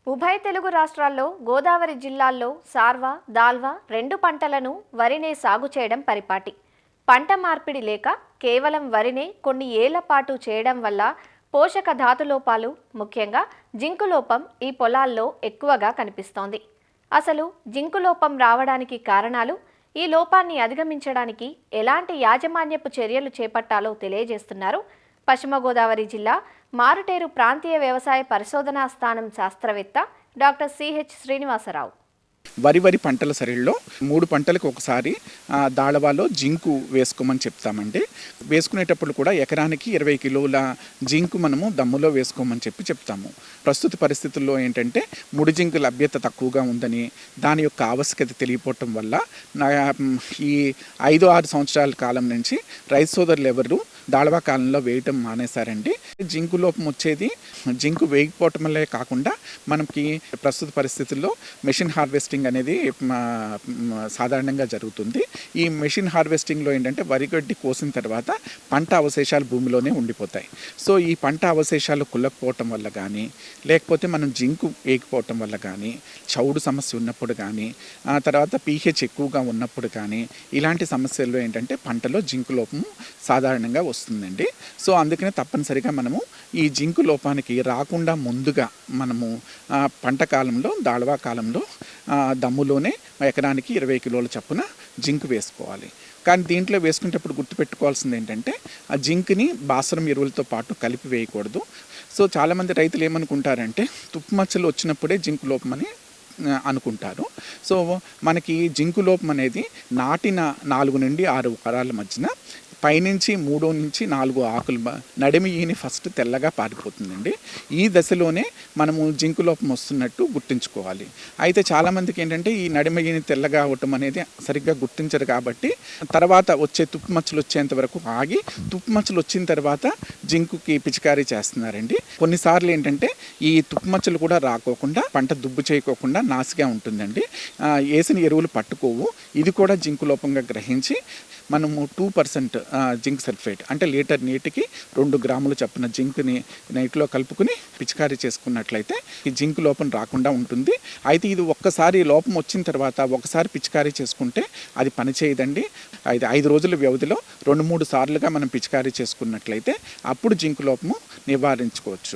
ఉభయ తెలుగు రాష్ట్రాల్లో గోదావరి జిల్లాల్లో సార్వ, దాల్వా రెండు పంటలను వరినే సాగు చేయడం పరిపాటి. పంట మార్పిడి లేక కేవలం వరినే కొన్ని ఏళ్ల పాటు చేయడం వల్ల పోషక ధాతు లోపాలు, ముఖ్యంగా జింకు లోపం ఈ పొలాల్లో ఎక్కువగా కనిపిస్తోంది. అసలు జింకు లోపం రావడానికి కారణాలు, ఈ లోపాన్ని అధిగమించడానికి ఎలాంటి యాజమాన్యపు చర్యలు చేపట్టాలో తెలియజేస్తున్నారు పశ్చిమ గోదావరి జిల్లా మారుటేరు ప్రాంతీయ వ్యవసాయ పరిశోధనా స్థానం శాస్త్రవేత్త డాక్టర్ సిహెచ్ శ్రీనివాసరావు. వరి పంటల సరిలో 3 పంటలకు ఒకసారి దాళవాలో జింకు వేసుకోమని చెప్తామండి. వేసుకునేటప్పుడు కూడా ఎకరానికి 20 కిలోల జింకు మనము దమ్ములో వేసుకోమని చెప్తాము. ప్రస్తుత పరిస్థితుల్లో ఏంటంటే ముడి జింకు లభ్యత తక్కువగా ఉందని, దాని యొక్క ఆవశ్యకత తెలియపోవటం వల్ల ఈ 5-6 సంవత్సరాల కాలం నుంచి రైతు సోదరులు ఎవరు దాళవా కాలంలో వేయటం మానేశారండి. జింకు లోపం వచ్చేది జింకు వేయకపోవటం వల్లే కాకుండా మనకి ప్రస్తుత పరిస్థితుల్లో మెషిన్ హార్వెస్టింగ్ అనేది సాధారణంగా జరుగుతుంది. ఈ మెషిన్ హార్వెస్టింగ్లో ఏంటంటే వరిగడ్డి కోసిన తర్వాత పంట అవశేషాలు భూమిలోనే ఉండిపోతాయి. సో ఈ పంట అవశేషాలు కుళ్ళకపోవటం వల్ల కానీ, లేకపోతే మనం జింకు వేయకపోవటం వల్ల కానీ, చౌడు సమస్య ఉన్నప్పుడు కానీ, తర్వాత pH ఎక్కువగా ఉన్నప్పుడు కానీ, ఇలాంటి సమస్యల్లో ఏంటంటే పంటలో జింకు లోపము సాధారణంగా వస్తుందండి. సో అందుకనే తప్పనిసరిగా మనము ఈ జింకు లోపానికి రాకుండా ముందుగా మనము పంట కాలంలో, దాళవా కాలంలో దమ్ములోనే ఎకరానికి 20 కిలోల చొప్పున జింకు వేసుకోవాలి. కానీ దీంట్లో వేసుకునేటప్పుడు గుర్తుపెట్టుకోవాల్సింది ఏంటంటే ఆ జింక్ని భాస్వరం ఎరువులతో పాటు కలిపి వేయకూడదు. సో చాలామంది రైతులు ఏమనుకుంటారంటే తుప్పు మచ్చలు వచ్చినప్పుడే జింకు లోపం అని అనుకుంటారు. సో మనకి జింకు లోపం అనేది నాటిన 4 నుండి 6 వారాల మధ్యన పైనుంచి 3 నుంచి 4 ఆకులు నడిమి ఈని ఫస్ట్ తెల్లగా పారిపోతుందండి. ఈ దశలోనే మనము జింకు లోపం వస్తున్నట్టు గుర్తుంచుకోవాలి. అయితే చాలామందికి ఏంటంటే ఈ నడిమి ఈని తెల్లగా అవటం అనేది సరిగ్గా గుర్తించరు కాబట్టి తర్వాత వచ్చే తుప్పు మచ్చలు వచ్చేంత వరకు ఆగి తుప్పు మచ్చలు వచ్చిన తర్వాత జింకుకి పిచికారీ చేస్తున్నారండి. కొన్నిసార్లు ఏంటంటే ఈ తుప్పు మచ్చలు కూడా రాకోకుండా పంట దుబ్బు చేయకోకుండా నాసిగా ఉంటుందండి. వేసిన ఎరువులు పట్టుకోవు. ఇది కూడా జింకు లోపంగా గ్రహించి మనము 2% జింక్ సల్ఫేట్ అంటే లీటర్ నీటికి 2 గ్రాముల చొప్పున జింక్ని నైట్లో కలుపుకుని పిచికారీ చేసుకున్నట్లయితే ఈ జింక్ లోపం రాకుండా ఉంటుంది. అయితే ఇది ఒక్కసారి లోపం వచ్చిన తర్వాత ఒకసారి పిచికారీ చేసుకుంటే అది పనిచేయదండి. 5 రోజుల వ్యవధిలో 2-3 సార్లుగా మనం పిచికారీ చేసుకున్నట్లయితే అప్పుడు జింక్ లోపము నివారించుకోవచ్చు.